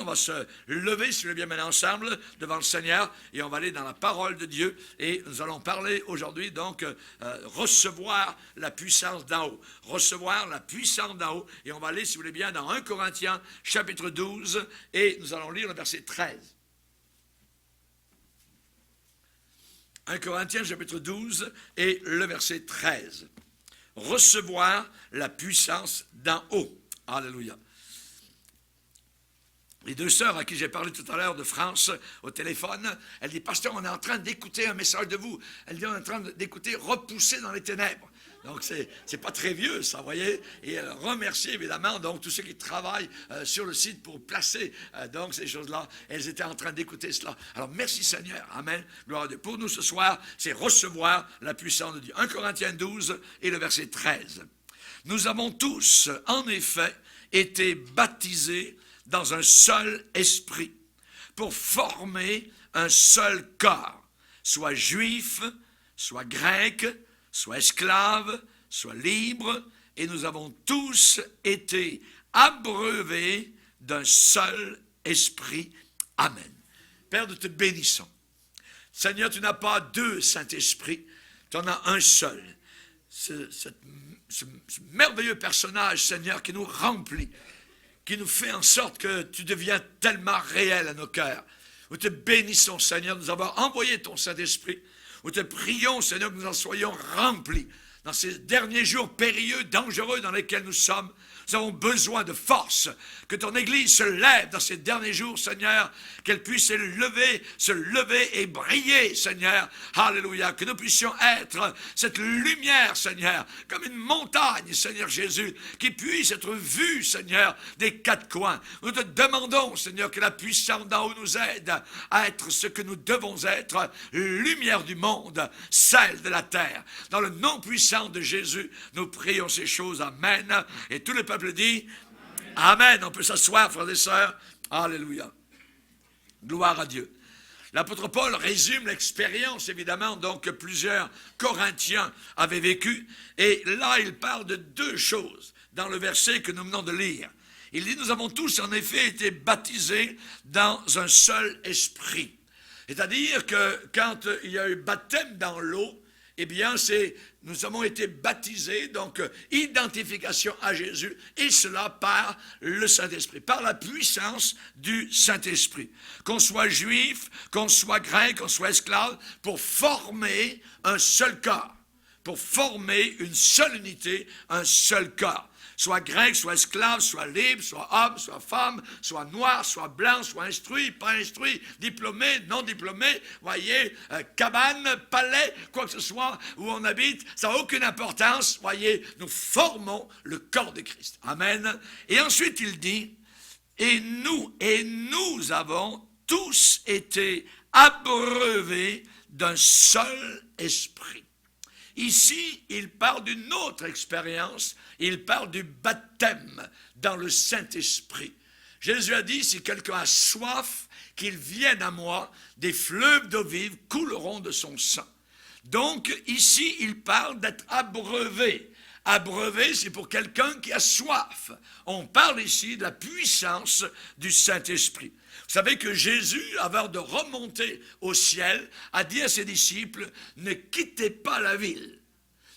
va se lever, si vous voulez bien, maintenant ensemble, devant le Seigneur, et on va aller dans la parole de Dieu, et nous allons parler aujourd'hui, donc, recevoir la puissance d'en haut. Recevoir la puissance d'en haut, et on va aller, si vous voulez bien, dans 1 Corinthiens, chapitre 12, et nous allons lire le verset 13. 1 Corinthiens, chapitre 12, et le verset 13. Recevoir la puissance d'en haut. Alléluia. Les deux sœurs à qui j'ai parlé tout à l'heure de France au téléphone, elle dit, pasteur, on est en train d'écouter un message de vous. Elle dit, on est en train d'écouter repousser dans les ténèbres. Donc, c'est pas très vieux, ça, vous voyez. Et elle remercie, évidemment, donc, tous ceux qui travaillent sur le site pour placer, donc, ces choses-là. Elles étaient en train d'écouter cela. Alors, merci Seigneur. Amen. Gloire à Dieu. Pour nous, ce soir, c'est recevoir la puissance de Dieu. 1 Corinthiens 12 et le verset 13. Nous avons tous, en effet, été baptisés dans un seul esprit, pour former un seul corps, soit juif, soit grec, soit esclave, soit libre, et nous avons tous été abreuvés d'un seul esprit. Amen. Père, nous te bénissons. Seigneur, tu n'as pas deux Saint-Esprits, tu en as un seul. Ce merveilleux personnage, Seigneur, qui nous remplit, qui nous fait en sorte que tu deviens tellement réel à nos cœurs. Nous te bénissons, Seigneur, de nous avoir envoyé ton Saint-Esprit. Nous te prions, Seigneur, que nous en soyons remplis. Dans ces derniers jours périlleux, dangereux dans lesquels nous sommes, nous avons besoin de force, que ton Église se lève dans ces derniers jours, Seigneur, qu'elle puisse se lever et briller, Seigneur. Alléluia, que nous puissions être cette lumière, Seigneur, comme une montagne, Seigneur Jésus, qui puisse être vue, Seigneur, des quatre coins. Nous te demandons, Seigneur, que la puissance d'en haut nous aide à être ce que nous devons être, lumière du monde, sel de la terre. Dans le nom puissant de Jésus, nous prions ces choses. Amen. Et tout le peuple dit Amen. On peut s'asseoir, frères et sœurs. Alléluia. Gloire à Dieu. L'apôtre Paul résume l'expérience, évidemment, donc, que plusieurs Corinthiens avaient vécu. Et là, il parle de deux choses dans le verset que nous venons de lire. Il dit, nous avons tous, en effet, été baptisés dans un seul esprit. C'est-à-dire que quand il y a eu baptême dans l'eau, eh bien, nous avons été baptisés, donc identification à Jésus, et cela par le Saint-Esprit, par la puissance du Saint-Esprit. Qu'on soit juif, qu'on soit grec, qu'on soit esclave, pour former un seul corps, pour former une seule unité, un seul corps. Soit grec, soit esclave, soit libre, soit homme, soit femme, soit noir, soit blanc, soit instruit, pas instruit, diplômé, non diplômé, voyez, cabane, palais, quoi que ce soit, où on habite, ça n'a aucune importance, voyez, nous formons le corps de Christ. Amen. Et ensuite il dit, et nous avons tous été abreuvés d'un seul esprit. Ici, il parle d'une autre expérience, il parle du baptême dans le Saint-Esprit. Jésus a dit, si quelqu'un a soif, qu'il vienne à moi, des fleuves d'eau vive couleront de son sang. Donc, ici, il parle d'être abreuvé. Abreuvé, c'est pour quelqu'un qui a soif. On parle ici de la puissance du Saint-Esprit. Vous savez que Jésus, avant de remonter au ciel, a dit à ses disciples, ne quittez pas la ville,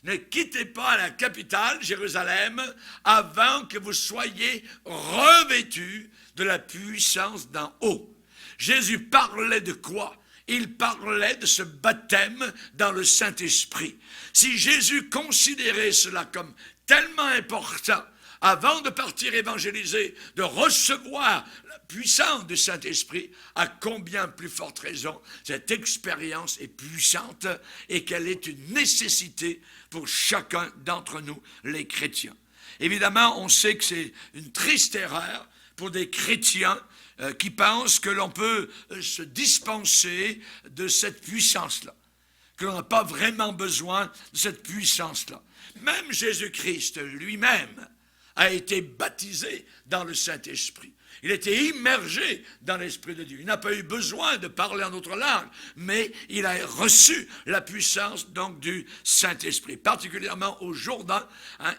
ne quittez pas la capitale, Jérusalem, avant que vous soyez revêtus de la puissance d'en haut. Jésus parlait de quoi? Il parlait de ce baptême dans le Saint-Esprit. Si Jésus considérait cela comme tellement important, avant de partir évangéliser, de recevoir la puissance du Saint-Esprit, à combien plus forte raison cette expérience est puissante et qu'elle est une nécessité pour chacun d'entre nous, les chrétiens. Évidemment, on sait que c'est une triste erreur pour des chrétiens qui pensent que l'on peut se dispenser de cette puissance-là, que l'on n'a pas vraiment besoin de cette puissance-là. Même Jésus-Christ lui-même a été baptisé dans le Saint-Esprit. Il était immergé dans l'Esprit de Dieu. Il n'a pas eu besoin de parler en autre langue, mais il a reçu la puissance donc du Saint-Esprit, particulièrement au Jourdain.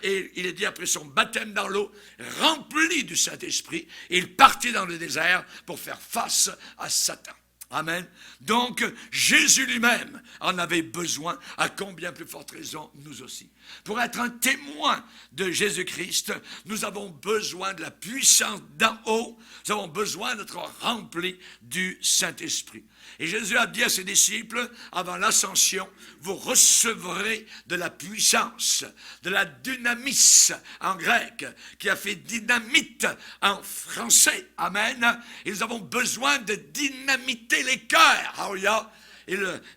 Et il est dit après son baptême dans l'eau, rempli du Saint-Esprit, il partit dans le désert pour faire face à Satan. Amen. Donc, Jésus lui-même en avait besoin, à combien plus forte raison, nous aussi. Pour être un témoin de Jésus-Christ, nous avons besoin de la puissance d'en haut, nous avons besoin d'être remplis du Saint-Esprit. Et Jésus a dit à ses disciples, avant l'ascension, vous recevrez de la puissance, de la dynamis en grec, qui a fait dynamite en français. Amen. Et nous avons besoin de dynamiter les cœurs. Alléluia.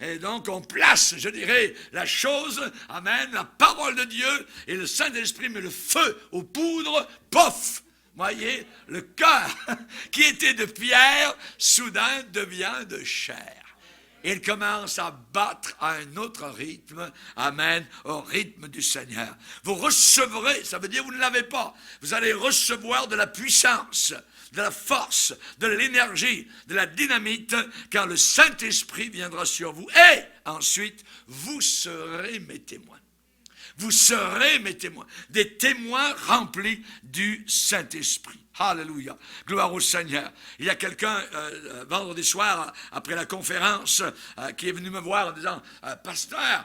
Et donc, on place, je dirais, la chose, amen, la parole de Dieu, et le Saint-Esprit met le feu aux poudres, pof! Voyez, le cœur qui était de pierre, soudain devient de chair. Il commence à battre à un autre rythme, amen, au rythme du Seigneur. Vous recevrez, ça veut dire vous ne l'avez pas, vous allez recevoir de la puissance, de la force, de l'énergie, de la dynamite, quand le Saint-Esprit viendra sur vous. Et ensuite, vous serez mes témoins. Vous serez mes témoins, des témoins remplis du Saint-Esprit. Alléluia. Gloire au Seigneur. Il y a quelqu'un, vendredi soir, après la conférence, qui est venu me voir en disant, pasteur,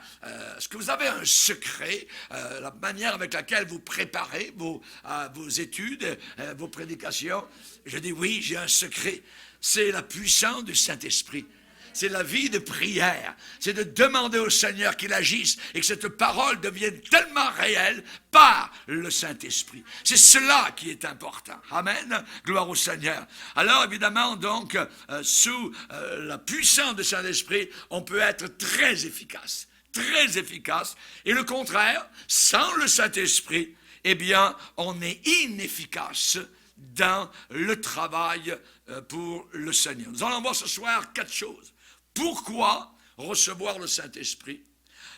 est-ce que vous avez un secret, la manière avec laquelle vous préparez vos études, vos prédications? Je dis, oui, j'ai un secret. C'est la puissance du Saint-Esprit. C'est la vie de prière. C'est de demander au Seigneur qu'il agisse et que cette parole devienne tellement réelle par le Saint-Esprit. C'est cela qui est important. Amen. Gloire au Seigneur. Alors, évidemment, donc, sous la puissance du Saint-Esprit, on peut être très efficace. Très efficace. Et le contraire, sans le Saint-Esprit, eh bien, on est inefficace dans le travail pour le Seigneur. Nous allons voir ce soir 4 choses. Pourquoi recevoir le Saint-Esprit?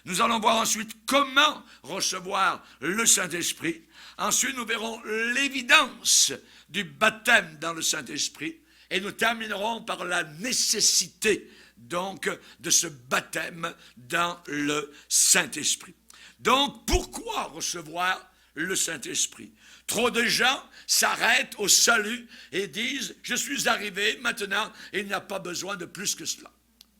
Nous allons voir ensuite comment recevoir le Saint-Esprit. Ensuite, nous verrons l'évidence du baptême dans le Saint-Esprit. Et nous terminerons par la nécessité, donc, de ce baptême dans le Saint-Esprit. Donc, pourquoi recevoir le Saint-Esprit? Trop de gens s'arrêtent au salut et disent, je suis arrivé maintenant et il n'y a pas besoin de plus que cela.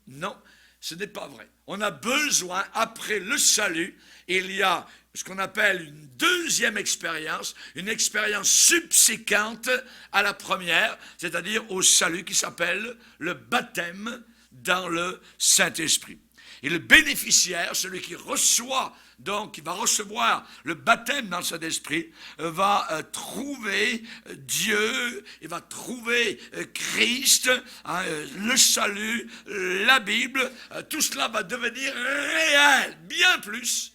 Non, ce n'est pas vrai. On a besoin, après le salut, il y a ce qu'on appelle une deuxième expérience, une expérience subséquente à la première, c'est-à-dire au salut qui s'appelle le baptême dans le Saint-Esprit. Et le bénéficiaire, celui qui reçoit, donc qui va recevoir le baptême dans le Saint-Esprit, va trouver Dieu, il va trouver Christ, le salut, la Bible, tout cela va devenir réel, bien plus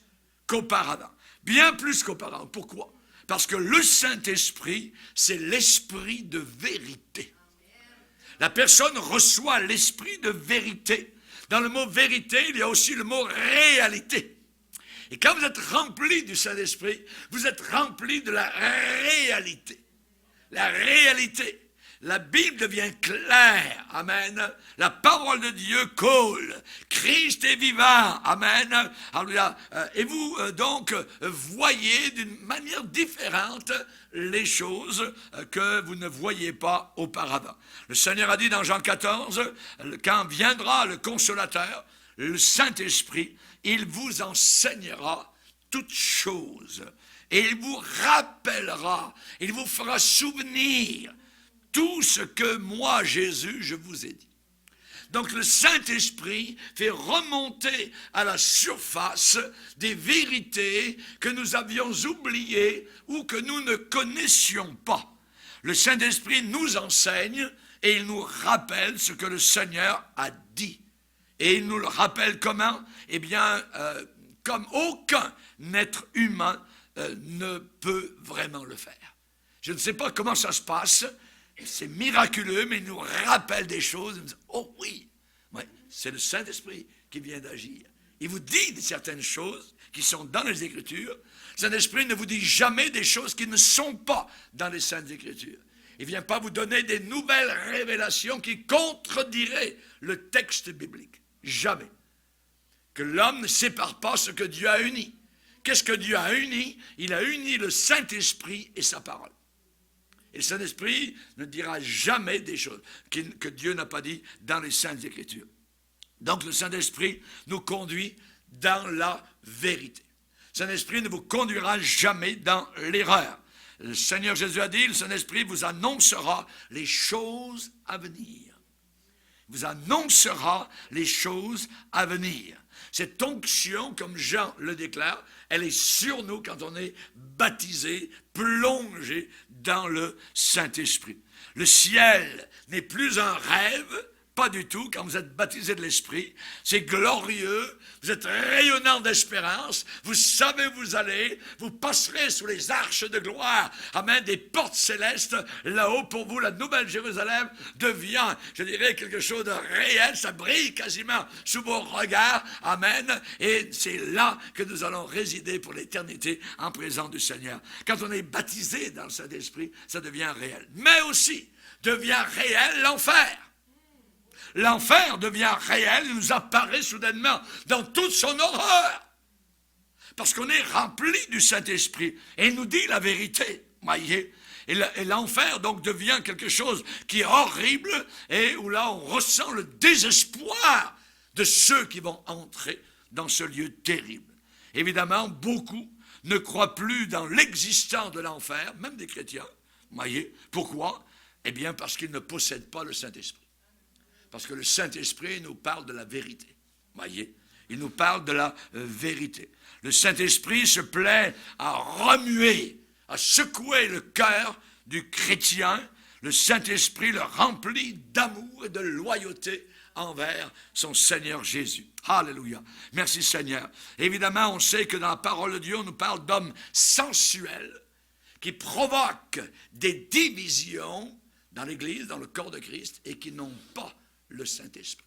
qu'auparavant. Bien plus qu'auparavant. Pourquoi? Parce que le Saint-Esprit, c'est l'esprit de vérité. La personne reçoit l'esprit de vérité. Dans le mot vérité, il y a aussi le mot réalité. Et quand vous êtes rempli du Saint-Esprit, vous êtes rempli de la réalité. La réalité. La Bible devient claire. Amen. La parole de Dieu coule. Christ est vivant. Amen. Alléluia. Et vous, donc, voyez d'une manière différente les choses que vous ne voyiez pas auparavant. Le Seigneur a dit dans Jean 14, quand viendra le Consolateur, le Saint-Esprit, il vous enseignera toutes choses. Et il vous rappellera, il vous fera souvenir tout ce que moi, Jésus, je vous ai dit. Donc le Saint-Esprit fait remonter à la surface des vérités que nous avions oubliées ou que nous ne connaissions pas. Le Saint-Esprit nous enseigne et il nous rappelle ce que le Seigneur a dit. Et il nous le rappelle comment? Eh bien, comme aucun être humain ne peut vraiment le faire. Je ne sais pas comment ça se passe. C'est miraculeux, mais il nous rappelle des choses. Il nous dit, oh oui, ouais, c'est le Saint-Esprit qui vient d'agir. Il vous dit certaines choses qui sont dans les Écritures. Le Saint-Esprit ne vous dit jamais des choses qui ne sont pas dans les Saintes Écritures. Il ne vient pas vous donner des nouvelles révélations qui contrediraient le texte biblique. Jamais. Que l'homme ne sépare pas ce que Dieu a uni. Qu'est-ce que Dieu a uni? Il a uni le Saint-Esprit et sa parole. Et le Saint-Esprit ne dira jamais des choses que Dieu n'a pas dit dans les Saintes Écritures. Donc le Saint-Esprit nous conduit dans la vérité. Le Saint-Esprit ne vous conduira jamais dans l'erreur. Le Seigneur Jésus a dit, le Saint-Esprit vous annoncera les choses à venir. Vous annoncera les choses à venir. Cette onction, comme Jean le déclare, elle est sur nous quand on est baptisé, plongé dans le Saint-Esprit. Le ciel n'est plus un rêve, pas du tout, quand vous êtes baptisé de l'Esprit. C'est glorieux, vous êtes rayonnant d'espérance, vous savez où vous allez, vous passerez sous les arches de gloire. Amen, des portes célestes, là-haut pour vous, la Nouvelle Jérusalem devient, je dirais, quelque chose de réel, ça brille quasiment sous vos regards. Amen, et c'est là que nous allons résider pour l'éternité en présence du Seigneur. Quand on est baptisé dans le Saint-Esprit, ça devient réel. Mais aussi, devient réel l'enfer. L'enfer devient réel, il nous apparaît soudainement dans toute son horreur. Parce qu'on est rempli du Saint-Esprit. Et il nous dit la vérité, voyez. Et l'enfer donc devient quelque chose qui est horrible et où là on ressent le désespoir de ceux qui vont entrer dans ce lieu terrible. Évidemment, beaucoup ne croient plus dans l'existence de l'enfer, même des chrétiens. Voyez. Pourquoi? Eh bien parce qu'ils ne possèdent pas le Saint-Esprit. Parce que le Saint-Esprit nous parle de la vérité. Voyez, il nous parle de la vérité. Le Saint-Esprit se plaît à remuer, à secouer le cœur du chrétien. Le Saint-Esprit le remplit d'amour et de loyauté envers son Seigneur Jésus. Alléluia. Merci Seigneur. Évidemment, on sait que dans la parole de Dieu, on nous parle d'hommes sensuels qui provoquent des divisions dans l'Église, dans le corps de Christ, et qui n'ont pas le Saint-Esprit.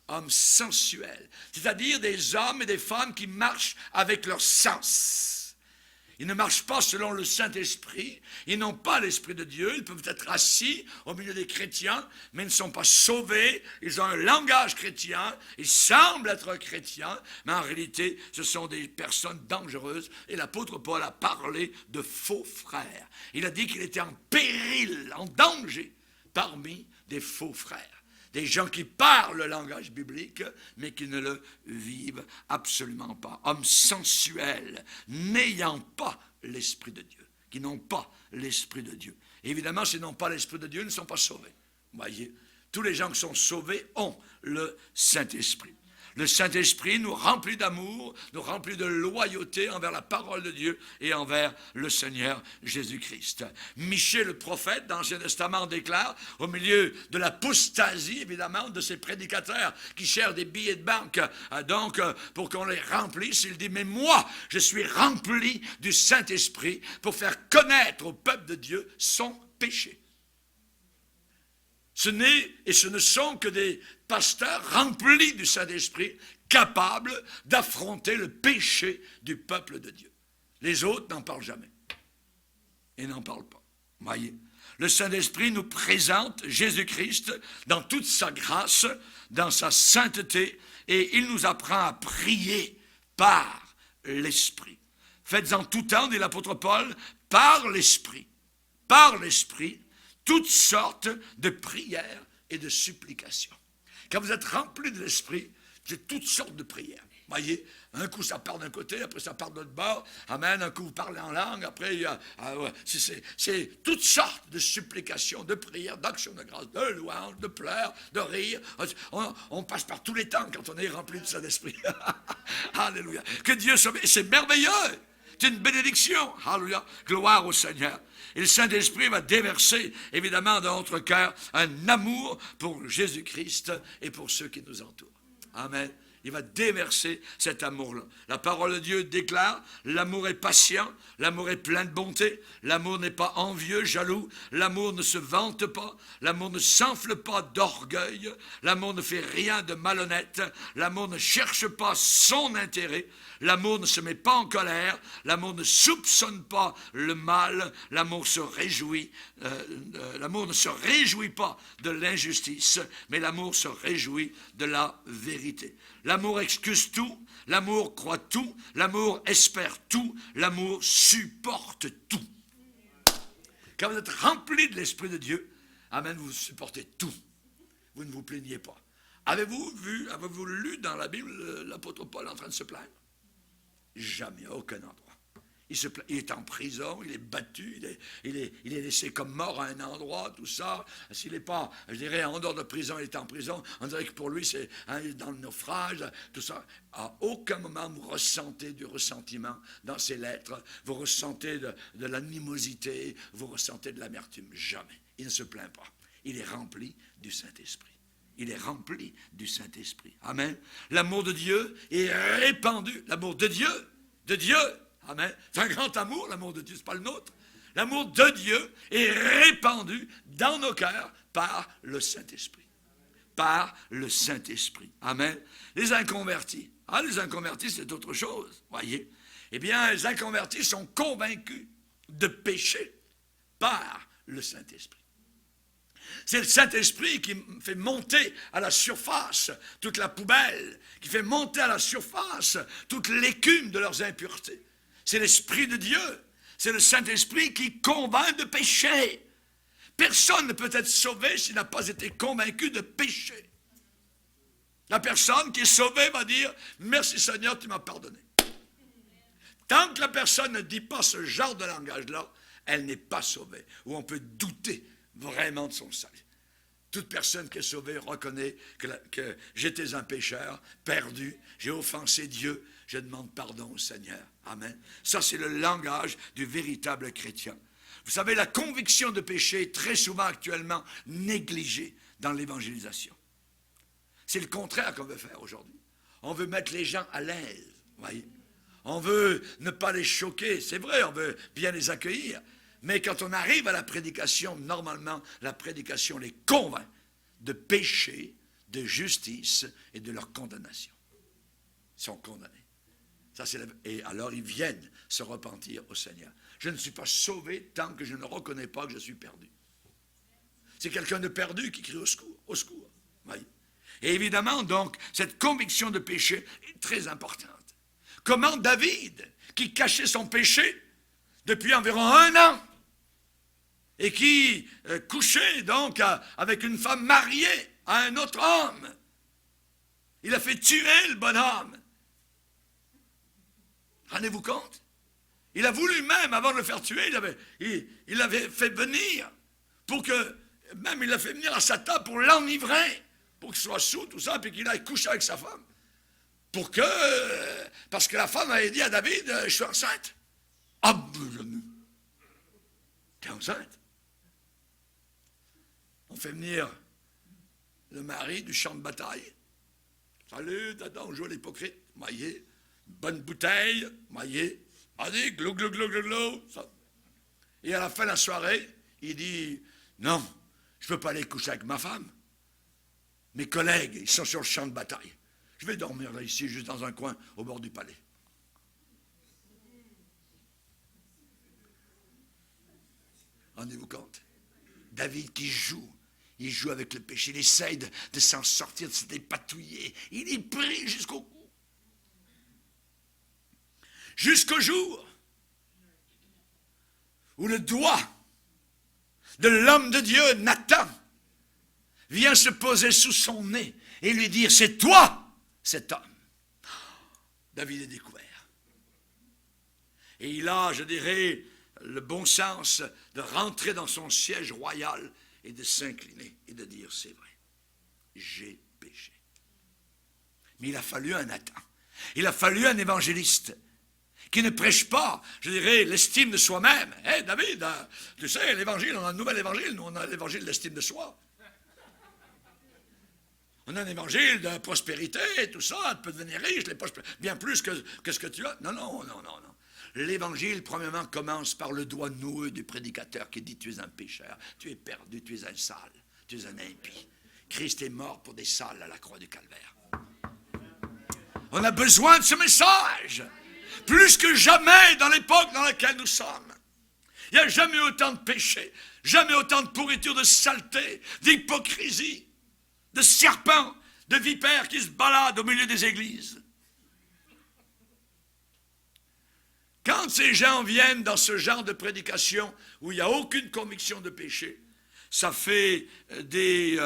Hommes sensuels, c'est-à-dire des hommes et des femmes qui marchent avec leur sens. Ils ne marchent pas selon le Saint-Esprit, ils n'ont pas l'Esprit de Dieu, ils peuvent être assis au milieu des chrétiens, mais ils ne sont pas sauvés, ils ont un langage chrétien, ils semblent être chrétiens, mais en réalité, ce sont des personnes dangereuses, et l'apôtre Paul a parlé de faux frères. Il a dit qu'il était en péril, en danger, parmi des faux frères. Des gens qui parlent le langage biblique, mais qui ne le vivent absolument pas. Hommes sensuels, n'ayant pas l'Esprit de Dieu, qui n'ont pas l'Esprit de Dieu. Et évidemment, s'ils n'ont pas l'Esprit de Dieu, ils ne sont pas sauvés. Voyez, tous les gens qui sont sauvés ont le Saint-Esprit. Le Saint-Esprit nous remplit d'amour, nous remplit de loyauté envers la parole de Dieu et envers le Seigneur Jésus-Christ. Michée, le prophète, dans l'Ancien Testament, déclare, au milieu de l'apostasie, évidemment, de ces prédicateurs qui cherchent des billets de banque, donc, pour qu'on les remplisse, il dit, mais moi, je suis rempli du Saint-Esprit pour faire connaître au peuple de Dieu son péché. Ce n'est et ce ne sont que des pasteurs remplis du Saint-Esprit, capables d'affronter le péché du peuple de Dieu. Les autres n'en parlent jamais. Et n'en parlent pas. Voyez. Le Saint-Esprit nous présente Jésus-Christ dans toute sa grâce, dans sa sainteté, et il nous apprend à prier par l'Esprit. Faites en tout temps, dit l'apôtre Paul, par l'Esprit, toutes sortes de prières et de supplications. Quand vous êtes rempli de l'Esprit, vous avez toutes sortes de prières. Voyez, un coup ça part d'un côté, après ça part de l'autre bord. Amen, un coup vous parlez en langue, après il y a, c'est toutes sortes de supplications, de prières, d'actions de grâce, de louanges, de pleurs, de rires. On passe par tous les temps quand on est rempli de Saint-Esprit. Alléluia. Que Dieu soit... C'est merveilleux. C'est une bénédiction. Alléluia. Gloire au Seigneur. Et le Saint-Esprit va déverser, évidemment, dans notre cœur un amour pour Jésus-Christ et pour ceux qui nous entourent. Amen. Il va déverser cet amour-là. La parole de Dieu déclare, l'amour est patient, l'amour est plein de bonté, l'amour n'est pas envieux, jaloux, l'amour ne se vante pas, l'amour ne s'enfle pas d'orgueil, l'amour ne fait rien de malhonnête, l'amour ne cherche pas son intérêt, l'amour ne se met pas en colère, l'amour ne soupçonne pas le mal, l'amour ne se réjouit pas de l'injustice, mais l'amour se réjouit de la vérité. L'amour excuse tout, l'amour croit tout, l'amour espère tout, l'amour supporte tout. Quand vous êtes rempli de l'Esprit de Dieu, amen, vous supportez tout. Vous ne vous plaignez pas. Avez-vous lu dans la Bible l'apôtre Paul en train de se plaindre? Jamais, à aucun endroit. Il est en prison, il est battu, il est laissé comme mort à un endroit, tout ça. S'il n'est pas, je dirais, en dehors de prison, il est en prison. On dirait que pour lui, c'est dans le naufrage, tout ça. À aucun moment, vous ressentez du ressentiment dans ses lettres. Vous ressentez de l'animosité, vous ressentez de l'amertume. Jamais. Il ne se plaint pas. Il est rempli du Saint-Esprit. Il est rempli du Saint-Esprit. Amen. L'amour de Dieu est répandu. L'amour de Dieu. Amen. C'est un grand amour, l'amour de Dieu, ce n'est pas le nôtre. L'amour de Dieu est répandu dans nos cœurs par le Saint-Esprit. Par le Saint-Esprit. Amen. Les inconvertis. Les inconvertis, c'est autre chose, voyez. Eh bien, les inconvertis sont convaincus de péché par le Saint-Esprit. C'est le Saint-Esprit qui fait monter à la surface toute la poubelle, qui fait monter à la surface toute l'écume de leurs impuretés. C'est l'Esprit de Dieu, c'est le Saint-Esprit qui convainc de péché. Personne ne peut être sauvé s'il n'a pas été convaincu de péché. La personne qui est sauvée va dire « Merci Seigneur, tu m'as pardonné ». Tant que la personne ne dit pas ce genre de langage-là, elle n'est pas sauvée. Ou on peut douter vraiment de son salut. Toute personne qui est sauvée reconnaît que j'étais un pécheur, perdu, j'ai offensé Dieu, je demande pardon au Seigneur. Amen. Ça, c'est le langage du véritable chrétien. Vous savez, la conviction de péché est très souvent actuellement négligée dans l'évangélisation. C'est le contraire qu'on veut faire aujourd'hui. On veut mettre les gens à l'aise, voyez. On veut ne pas les choquer, c'est vrai, on veut bien les accueillir. Mais quand on arrive à la prédication, normalement, la prédication les convainc de péché, de justice et de leur condamnation. Ils sont condamnés. Et alors ils viennent se repentir au Seigneur. Je ne suis pas sauvé tant que je ne reconnais pas que je suis perdu. C'est quelqu'un de perdu qui crie au secours, au secours. Voyez. Et évidemment, donc, cette conviction de péché est très importante. Comment David, qui cachait son péché depuis environ 1 an, et qui couchait donc avec une femme mariée à un autre homme, il a fait tuer le bonhomme. Rendez-vous compte? Il a voulu même, avant de le faire tuer, il l'avait fait venir, pour que, même il l'a fait venir à sa table pour l'enivrer, pour qu'il soit sous, tout ça, puis qu'il aille coucher avec sa femme. Parce que la femme avait dit à David, je suis enceinte. Ah, t'es enceinte? On fait venir le mari du champ de bataille. Salut, tata, on joue à l'hypocrite. Voyez, bonne bouteille, voyez. Allez, glou, glou, glou, glou, glou. Et à la fin de la soirée, il dit, non, je ne peux pas aller coucher avec ma femme. Mes collègues, ils sont sur le champ de bataille. Je vais dormir là, ici, juste dans un coin, au bord du palais. Rendez-vous compte? David qui joue. Il joue avec le péché, il essaye de s'en sortir, de se dépatouiller. Il est pris jusqu'au cou. Jusqu'au jour où le doigt de l'homme de Dieu, Nathan, vient se poser sous son nez et lui dire, c'est toi, cet homme. David est découvert. Et il a, je dirais, le bon sens de rentrer dans son siège royal et de s'incliner et de dire, c'est vrai, j'ai péché. Mais il a fallu un Nathan. Il a fallu un évangéliste qui ne prêche pas, je dirais, l'estime de soi-même. Hé, David, tu sais, l'évangile, on a un nouvel évangile, nous on a l'évangile de l'estime de soi. On a un évangile de prospérité, tout ça, tu peux devenir riche, bien plus que ce que tu as. Non, non, non, non, non. L'évangile, premièrement, commence par le doigt noueux du prédicateur qui dit, tu es un pécheur, tu es perdu, tu es un sale, tu es un impie. Christ est mort pour des sales à la croix du calvaire. On a besoin de ce message, plus que jamais dans l'époque dans laquelle nous sommes. Il n'y a jamais eu autant de péché, jamais autant de pourriture, de saleté, d'hypocrisie, de serpents, de vipères qui se baladent au milieu des églises. Quand ces gens viennent dans ce genre de prédication où il n'y a aucune conviction de péché, ça fait des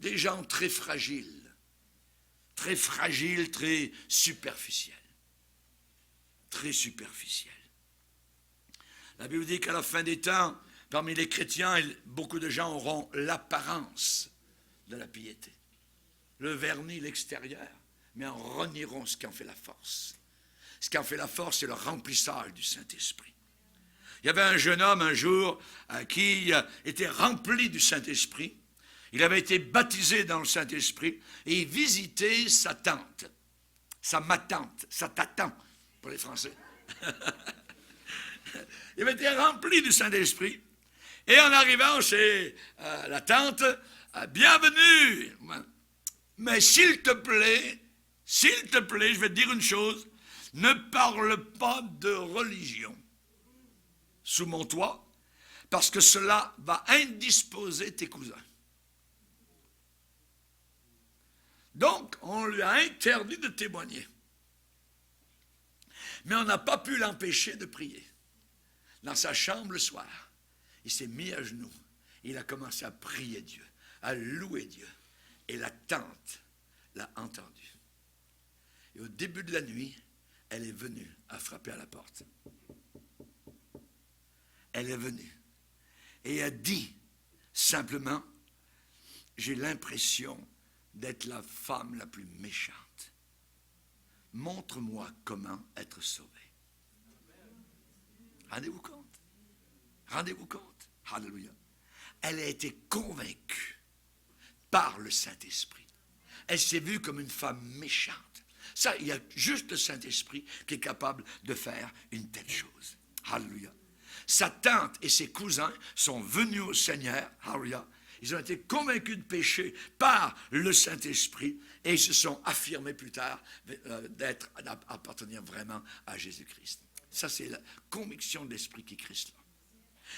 gens très fragiles, très superficiels. Très superficiels. La Bible dit qu'à la fin des temps, parmi les chrétiens, beaucoup de gens auront l'apparence de la piété. Le vernis, l'extérieur, mais en renieront ce qui en fait la force. Ce qui en fait la force, c'est le remplissage du Saint-Esprit. Il y avait un jeune homme un jour qui était rempli du Saint-Esprit. Il avait été baptisé dans le Saint-Esprit et il visitait sa tante, sa matante, sa tatan pour les Français. Il avait été rempli du Saint-Esprit. Et en arrivant chez la tante, bienvenue. Mais s'il te plaît, je vais te dire une chose, ne parle pas de religion sous mon toit, parce que cela va indisposer tes cousins. Donc, on lui a interdit de témoigner. Mais on n'a pas pu l'empêcher de prier. Dans sa chambre le soir, il s'est mis à genoux. Il a commencé à prier Dieu, à louer Dieu. Et la tante l'a entendu. Et au début de la nuit, elle est venue à frapper à la porte. Elle est venue et a dit simplement, j'ai l'impression d'être la femme la plus méchante. Montre-moi comment être sauvé. Rendez-vous compte? Rendez-vous compte? Alléluia. Elle a été convaincue par le Saint-Esprit. Elle s'est vue comme une femme méchante. Ça, il y a juste le Saint-Esprit qui est capable de faire une telle chose. Alléluia. Sa tante et ses cousins sont venus au Seigneur. Alléluia. Ils ont été convaincus de péché par le Saint-Esprit et ils se sont affirmés plus tard d'appartenir vraiment à Jésus-Christ. Ça, c'est la conviction de l'Esprit qui est Christ.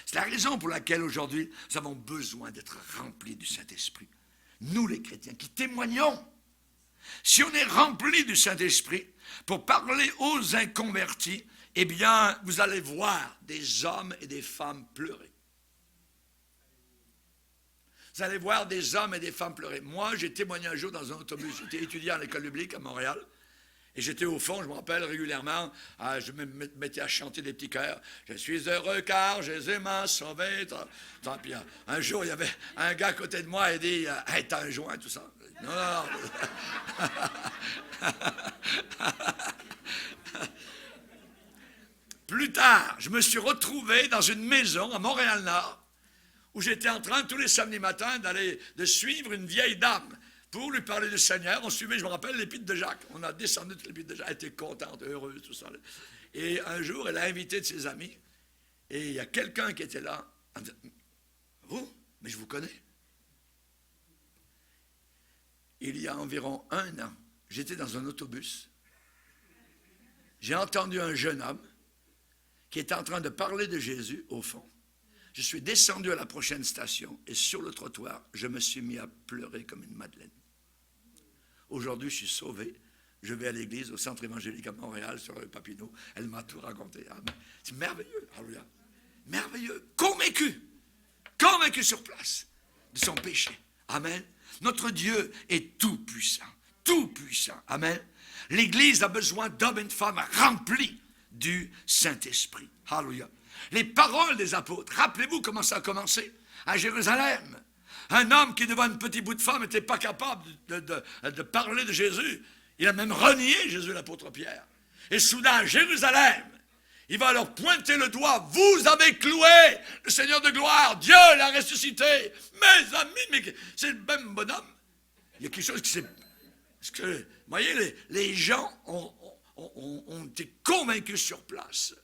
C'est la raison pour laquelle aujourd'hui, nous avons besoin d'être remplis du Saint-Esprit. Nous, les chrétiens, qui témoignons. Si on est remplis du Saint-Esprit pour parler aux inconvertis, eh bien, vous allez voir des hommes et des femmes pleurer. Vous allez voir des hommes et des femmes pleurer. Moi, j'ai témoigné un jour dans un autobus. J'étais étudiant à l'école publique à Montréal. Et j'étais au fond, je me rappelle régulièrement, je me mettais à chanter des petits chœurs. Je suis heureux car Jésus m'a sauvé. Puis un jour, il y avait un gars à côté de moi, il dit, hey, t'as un joint, tout ça. Non, non, non. Plus tard, je me suis retrouvé dans une maison à Montréal-Nord où j'étais en train tous les samedis matins de suivre une vieille dame pour lui parler du Seigneur. On suivait, je me rappelle, l'épître de Jacques. On a descendu toute l'épître de Jacques. Elle était contente, heureuse, tout ça. Et un jour, elle a invité de ses amis. Et il y a quelqu'un qui était là. Elle me dit, vous? Mais je vous connais. Il y a environ 1 an, j'étais dans un autobus. J'ai entendu un jeune homme qui était en train de parler de Jésus au fond. Je suis descendu à la prochaine station et sur le trottoir, je me suis mis à pleurer comme une madeleine. Aujourd'hui, je suis sauvé. Je vais à l'église, au centre évangélique à Montréal, sur le Papineau. Elle m'a tout raconté. C'est merveilleux. Alléluia. Merveilleux. Convaincu sur place de son péché. Amen. Notre Dieu est tout puissant. Tout puissant. Amen. L'Église a besoin d'hommes et de femmes remplis du Saint-Esprit. Alléluia. Les paroles des apôtres, rappelez-vous comment ça a commencé à Jérusalem. Un homme qui, devant un petit bout de femme, n'était pas capable de parler de Jésus. Il a même renié Jésus, l'apôtre Pierre. Et soudain, à Jérusalem, il va leur pointer le doigt. Vous avez cloué le Seigneur de gloire. Dieu l'a ressuscité. Mes amis, mais c'est le même bonhomme. Il y a quelque chose qui s'est... Parce que, vous voyez, les gens ont été convaincus sur place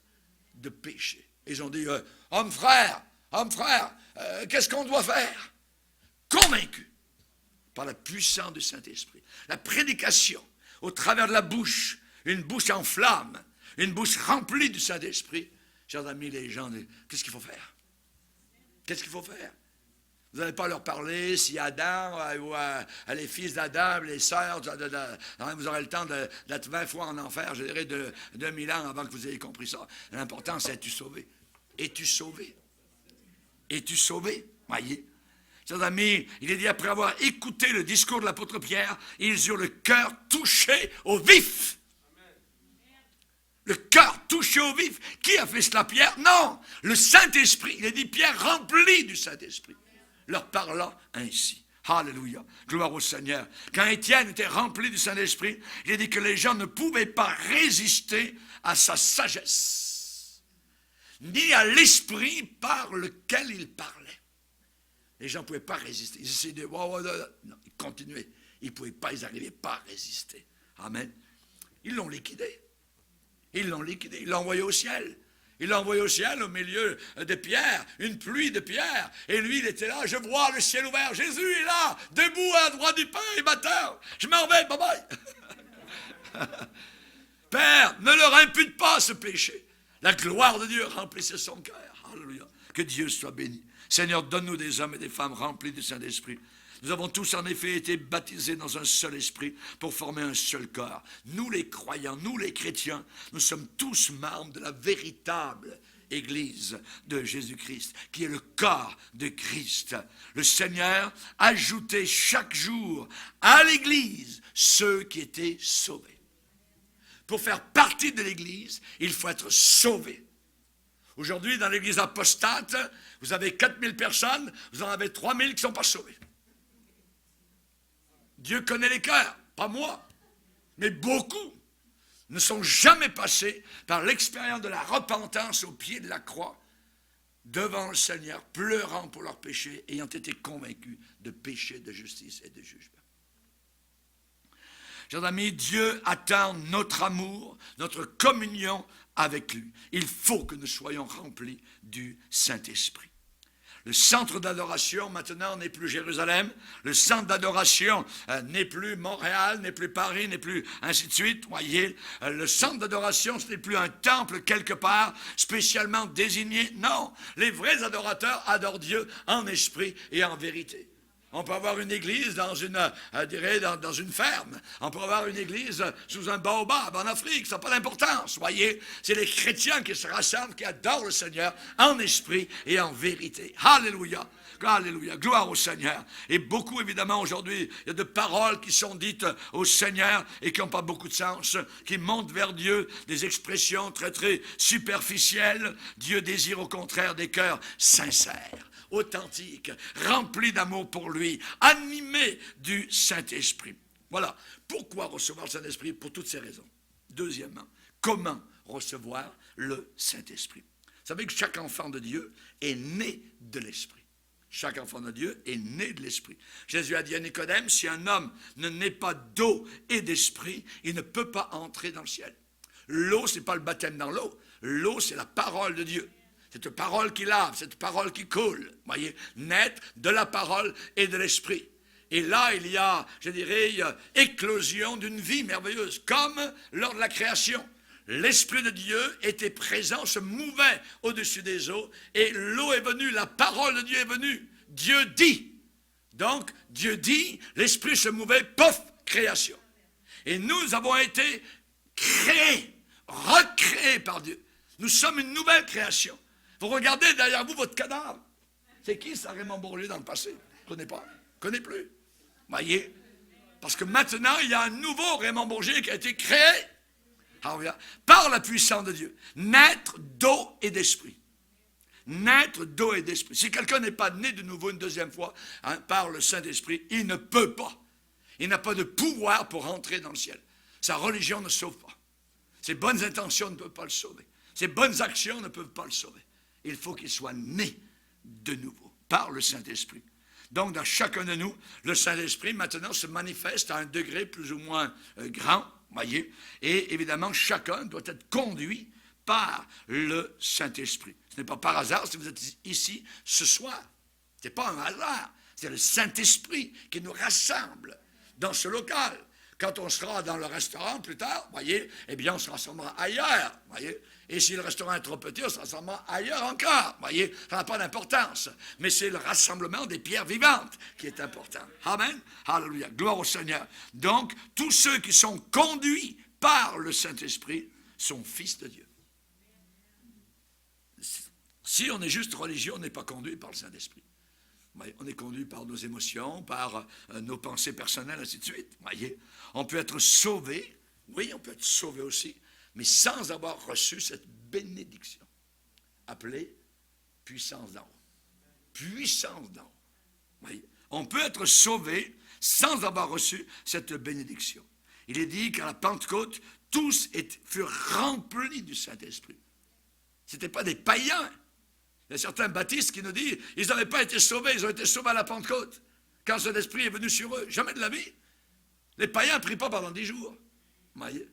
de péché. Ils ont dit, homme frère, qu'est-ce qu'on doit faire? Convaincus par la puissance du Saint-Esprit. La prédication, au travers de la bouche, une bouche en flamme, une bouche remplie du Saint-Esprit. Chers amis, les gens disent, qu'est-ce qu'il faut faire? Qu'est-ce qu'il faut faire? Vous n'allez pas leur parler si Adam ou les fils d'Adam, les sœurs, vous aurez le temps d'être 20 fois en enfer, je dirais, de 2000 ans avant que vous ayez compris ça. L'important, c'est es-tu sauvé? Es-tu sauvé? Es-tu sauvé? Voyez? Chers amis, il est dit, après avoir écouté le discours de l'apôtre Pierre, ils eurent le cœur touché au vif. Le cœur touché au vif. Qui a fait cela, Pierre? Non, le Saint-Esprit. Il est dit, Pierre rempli du Saint-Esprit, leur parla ainsi. Alléluia. Gloire au Seigneur. Quand Étienne était rempli du Saint-Esprit, il est dit que les gens ne pouvaient pas résister à sa sagesse, ni à l'esprit par lequel il parlait. Les gens ne pouvaient pas résister. Ils essayaient de... Non, ils continuaient. Ils ne pouvaient pas, ils n'arrivaient pas à résister. Amen. Ils l'ont liquidé. Ils l'ont liquidé. Ils l'ont envoyé au ciel. Il l'a envoyé au ciel, au milieu de pierres, une pluie de pierres. Et lui, il était là, je vois le ciel ouvert. Jésus est là, debout à la droite du Père et batteur. Je m'en vais, bye bye. Père, ne leur impute pas ce péché. La gloire de Dieu remplissait son cœur. Alléluia. Que Dieu soit béni. Seigneur, donne-nous des hommes et des femmes remplis du Saint-Esprit. Nous avons tous en effet été baptisés dans un seul esprit pour former un seul corps. Nous les croyants, nous les chrétiens, nous sommes tous membres de la véritable Église de Jésus-Christ, qui est le corps de Christ. Le Seigneur ajoutait chaque jour à l'Église ceux qui étaient sauvés. Pour faire partie de l'Église, il faut être sauvé. Aujourd'hui, dans l'Église apostate, vous avez 4000 personnes, vous en avez 3000 qui ne sont pas sauvés. Dieu connaît les cœurs, pas moi, mais beaucoup ne sont jamais passés par l'expérience de la repentance au pied de la croix, devant le Seigneur, pleurant pour leurs péchés, ayant été convaincus de péché, de justice et de jugement. Chers amis, Dieu attend notre amour, notre communion avec lui. Il faut que nous soyons remplis du Saint-Esprit. Le centre d'adoration, maintenant, n'est plus Jérusalem. Le centre d'adoration n'est plus Montréal, n'est plus Paris, n'est plus ainsi de suite. Voyez, le centre d'adoration, ce n'est plus un temple quelque part spécialement désigné. Non, les vrais adorateurs adorent Dieu en esprit et en vérité. On peut avoir une église dans une ferme. On peut avoir une église sous un baobab en Afrique. Ça n'a pas d'importance, voyez. C'est les chrétiens qui se rassemblent, qui adorent le Seigneur en esprit et en vérité. Alléluia. Alléluia. Gloire au Seigneur. Et beaucoup, évidemment, aujourd'hui, il y a de paroles qui sont dites au Seigneur et qui n'ont pas beaucoup de sens, qui montent vers Dieu, des expressions très, très superficielles. Dieu désire au contraire des cœurs sincères, authentique, rempli d'amour pour lui, animé du Saint-Esprit. Voilà. Pourquoi recevoir le Saint-Esprit? Pour toutes ces raisons. Deuxièmement, comment recevoir le Saint-Esprit? Vous savez que chaque enfant de Dieu est né de l'Esprit. Chaque enfant de Dieu est né de l'Esprit. Jésus a dit à Nicodème, si un homme ne naît pas d'eau et d'esprit, il ne peut pas entrer dans le ciel. L'eau, ce n'est pas le baptême dans l'eau. L'eau, c'est la parole de Dieu. Cette parole qui lave, cette parole qui coule, voyez, naître de la parole et de l'esprit. Et là, il y a, je dirais, éclosion d'une vie merveilleuse, comme lors de la création. L'Esprit de Dieu était présent, se mouvait au-dessus des eaux, et l'eau est venue, la parole de Dieu est venue. Dieu dit. Donc, Dieu dit, l'Esprit se mouvait, pof, création. Et nous avons été créés, recréés par Dieu. Nous sommes une nouvelle création. Vous regardez derrière vous votre cadavre. C'est qui ça, Raymond Bourget, dans le passé? Je ne connais pas. Je ne connais plus. Voyez? Parce que maintenant, il y a un nouveau Raymond Bourget qui a été créé par la puissance de Dieu. Naître d'eau et d'esprit. Naître d'eau et d'esprit. Si quelqu'un n'est pas né de nouveau une deuxième fois par le Saint-Esprit, il ne peut pas. Il n'a pas de pouvoir pour entrer dans le ciel. Sa religion ne sauve pas. Ses bonnes intentions ne peuvent pas le sauver. Ses bonnes actions ne peuvent pas le sauver. Il faut qu'il soit né de nouveau par le Saint-Esprit. Donc, dans chacun de nous, le Saint-Esprit, maintenant, se manifeste à un degré plus ou moins grand, voyez, et évidemment, chacun doit être conduit par le Saint-Esprit. Ce n'est pas par hasard si vous êtes ici ce soir. Ce n'est pas un hasard. C'est le Saint-Esprit qui nous rassemble dans ce local. Quand on sera dans le restaurant plus tard, voyez, eh bien, on se rassemblera ailleurs, voyez. Et si le restaurant est trop petit, on se rassemblera ailleurs encore, voyez. Ça n'a pas d'importance. Mais c'est le rassemblement des pierres vivantes qui est important. Amen. Alléluia. Gloire au Seigneur. Donc, tous ceux qui sont conduits par le Saint-Esprit sont fils de Dieu. Si on est juste religieux, on n'est pas conduit par le Saint-Esprit. On est conduit par nos émotions, par nos pensées personnelles, ainsi de suite. Voyez, on peut être sauvé, oui, on peut être sauvé aussi, mais sans avoir reçu cette bénédiction, appelée puissance d'en haut. Puissance d'en haut. Voyez, on peut être sauvé sans avoir reçu cette bénédiction. Il est dit qu'à la Pentecôte, tous furent remplis du Saint-Esprit. Ce n'étaient pas des païens. Il y a certains baptistes qui nous disent ils n'avaient pas été sauvés, ils ont été sauvés à la Pentecôte. Quand cet esprit est venu sur eux, jamais de la vie. Les païens ne prient pas pendant 10 jours. Vous voyez?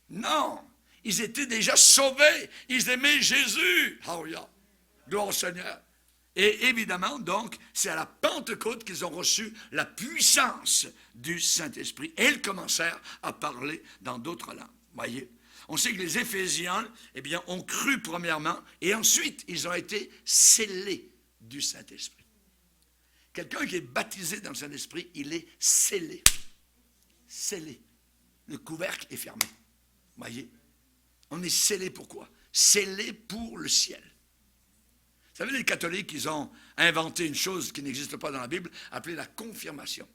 Non, ils étaient déjà sauvés. Ils aimaient Jésus. Alléluia. Gloire au Seigneur. Et évidemment, donc, c'est à la Pentecôte qu'ils ont reçu la puissance du Saint-Esprit. Et ils commencèrent à parler dans d'autres langues. Vous voyez? On sait que les Éphésiens, eh bien, ont cru premièrement, et ensuite, ils ont été scellés du Saint-Esprit. Quelqu'un qui est baptisé dans le Saint-Esprit, il est scellé. Scellé. Le couvercle est fermé. Vous voyez? On est scellé pourquoi? Scellé pour le ciel. Vous savez, les catholiques, ils ont inventé une chose qui n'existe pas dans la Bible, appelée la confirmation.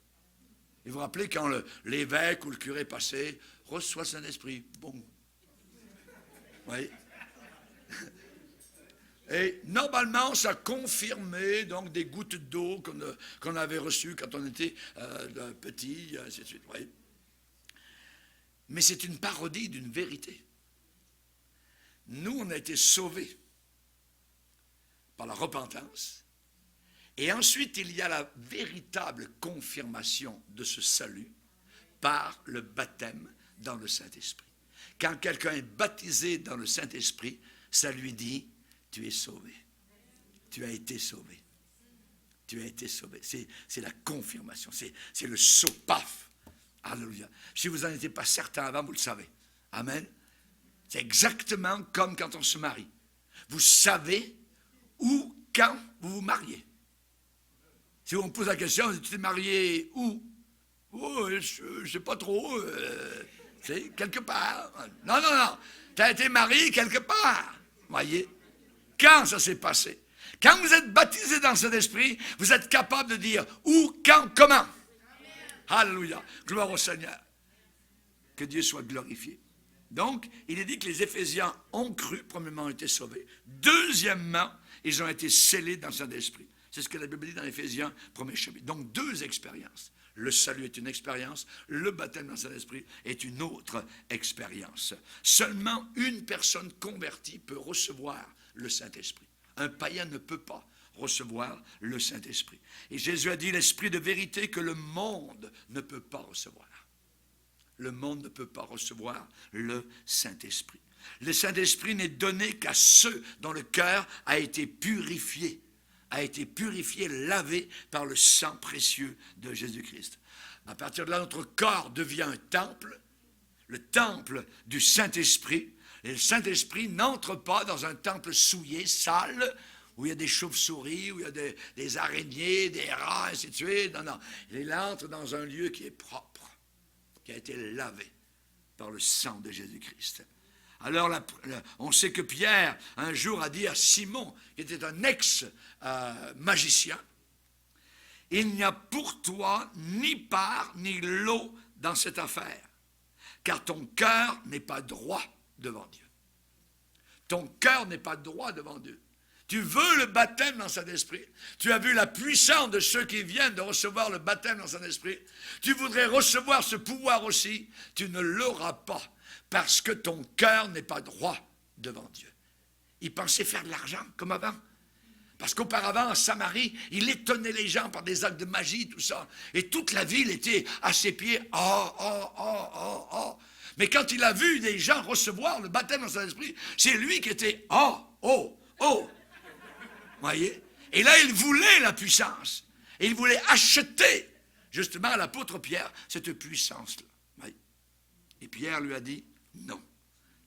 Et vous vous rappelez quand l'évêque ou le curé passait, reçoit le Saint-Esprit, bon. Oui. Et normalement, ça confirmait donc des gouttes d'eau qu'on avait reçues quand on était petit, ainsi de suite. Oui. Mais c'est une parodie d'une vérité. Nous, on a été sauvés par la repentance. Et ensuite, il y a la véritable confirmation de ce salut par le baptême dans le Saint-Esprit. Quand quelqu'un est baptisé dans le Saint-Esprit, ça lui dit, tu es sauvé. Tu as été sauvé. Tu as été sauvé. C'est la confirmation. C'est le saut, paf. Alléluia. Si vous n'en étiez pas certain avant, vous le savez. Amen. C'est exactement comme quand on se marie. Vous savez où, quand vous vous mariez. Si on me pose la question, tu t'es marié où? Oh, je ne sais pas trop. C'est quelque part. Non. Tu as été marié quelque part. Voyez? Quand ça s'est passé? Quand vous êtes baptisé dans cet esprit, vous êtes capable de dire où, quand, comment. Amen. Alléluia. Gloire au Seigneur. Que Dieu soit glorifié. Donc, il est dit que les Éphésiens ont cru, premièrement, ont été sauvés. Deuxièmement, ils ont été scellés dans le Saint-Esprit. C'est ce que la Bible dit dans Éphésiens, 1er chapitre. Donc, deux expériences. Le salut est une expérience, le baptême dans le Saint-Esprit est une autre expérience. Seulement une personne convertie peut recevoir le Saint-Esprit. Un païen ne peut pas recevoir le Saint-Esprit. Et Jésus a dit l'esprit de vérité que le monde ne peut pas recevoir. Le monde ne peut pas recevoir le Saint-Esprit. Le Saint-Esprit n'est donné qu'à ceux dont le cœur a été purifié, lavé par le sang précieux de Jésus-Christ. À partir de là, notre corps devient un temple, le temple du Saint-Esprit. Et le Saint-Esprit n'entre pas dans un temple souillé, sale, où il y a des chauves-souris, où il y a des araignées, des rats, ainsi de suite. Non. Il entre dans un lieu qui est propre, qui a été lavé par le sang de Jésus-Christ. Alors, on sait que Pierre, un jour, a dit à Simon, qui était un ex-magicien, « Il n'y a pour toi ni part ni lot dans cette affaire, car ton cœur n'est pas droit devant Dieu. » Ton cœur n'est pas droit devant Dieu. Tu veux le baptême dans Saint-Esprit. Tu as vu la puissance de ceux qui viennent de recevoir le baptême dans Saint-Esprit. Tu voudrais recevoir ce pouvoir aussi. Tu ne l'auras pas parce que ton cœur n'est pas droit devant Dieu. Ils pensaient faire de l'argent comme avant. Parce qu'auparavant, en Samarie, il étonnait les gens par des actes de magie, tout ça. Et toute la ville était à ses pieds. Oh, oh, oh, oh, oh. Mais quand il a vu des gens recevoir le baptême dans son esprit, c'est lui qui était oh, oh, oh. Voyez? Et là, il voulait la puissance. Et il voulait acheter, justement, à l'apôtre Pierre, cette puissance-là. Voyez? Et Pierre lui a dit, non,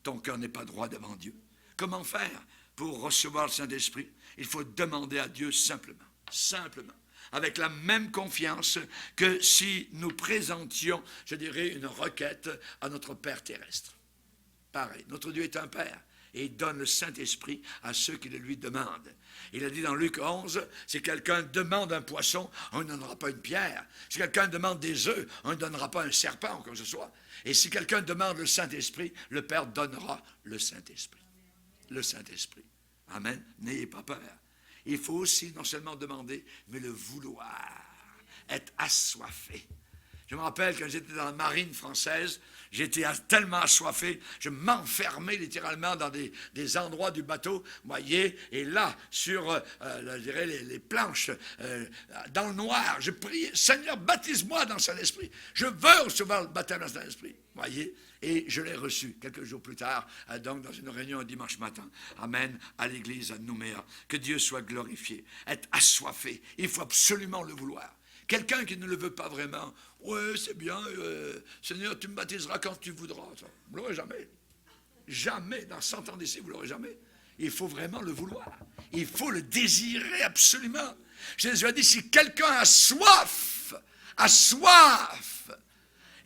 ton cœur n'est pas droit devant Dieu. Comment faire pour recevoir le Saint-Esprit? Il faut demander à Dieu simplement, avec la même confiance que si nous présentions, je dirais, une requête à notre Père terrestre. Pareil, notre Dieu est un Père et il donne le Saint-Esprit à ceux qui le lui demandent. Il a dit dans Luc 11, si quelqu'un demande un poisson, on ne donnera pas une pierre. Si quelqu'un demande des œufs, on ne donnera pas un serpent ou quoi que ce soit. Et si quelqu'un demande le Saint-Esprit, le Père donnera le Saint-Esprit. Le Saint-Esprit. Amen. N'ayez pas peur. Il faut aussi non seulement demander, mais le vouloir. Être assoiffé. Je me rappelle quand j'étais dans la marine française, j'étais tellement assoiffé, je m'enfermais littéralement dans des endroits du bateau, voyez, et là, sur je dirais, les planches, dans le noir, je priais, Seigneur, baptise-moi dans le Saint-Esprit. Je veux recevoir le baptême dans le Saint-Esprit. Voyez, et je l'ai reçu quelques jours plus tard, donc dans une réunion un dimanche matin. Amen, à l'église à Nouméa. Que Dieu soit glorifié. Être assoiffé, il faut absolument le vouloir. Quelqu'un qui ne le veut pas vraiment, ouais, c'est bien, Seigneur, tu me baptiseras quand tu voudras. Vous ne l'aurez jamais. Jamais, dans 100 ans d'ici, vous ne l'aurez jamais. Il faut vraiment le vouloir. Il faut le désirer absolument. Jésus a dit, si quelqu'un a soif,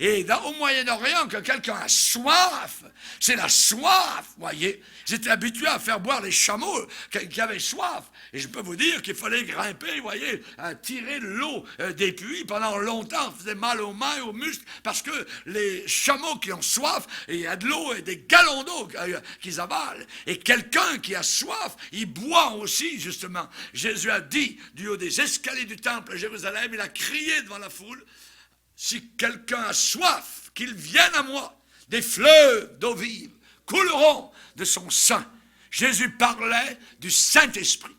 et au Moyen-Orient, quand quelqu'un a soif, c'est la soif, voyez. Ils étaient habitués à faire boire les chameaux qui avaient soif. Et je peux vous dire qu'il fallait grimper, voyez, à tirer l'eau des puits pendant longtemps. Ça faisait mal aux mains et aux muscles, parce que les chameaux qui ont soif, il y a de l'eau et des gallons d'eau qu'ils avalent. Et quelqu'un qui a soif, il boit aussi, justement. Jésus a dit, du haut des escaliers du temple à Jérusalem, il a crié devant la foule, si quelqu'un a soif, qu'il vienne à moi, des fleuves d'eau vive couleront de son sein. Jésus parlait du Saint-Esprit.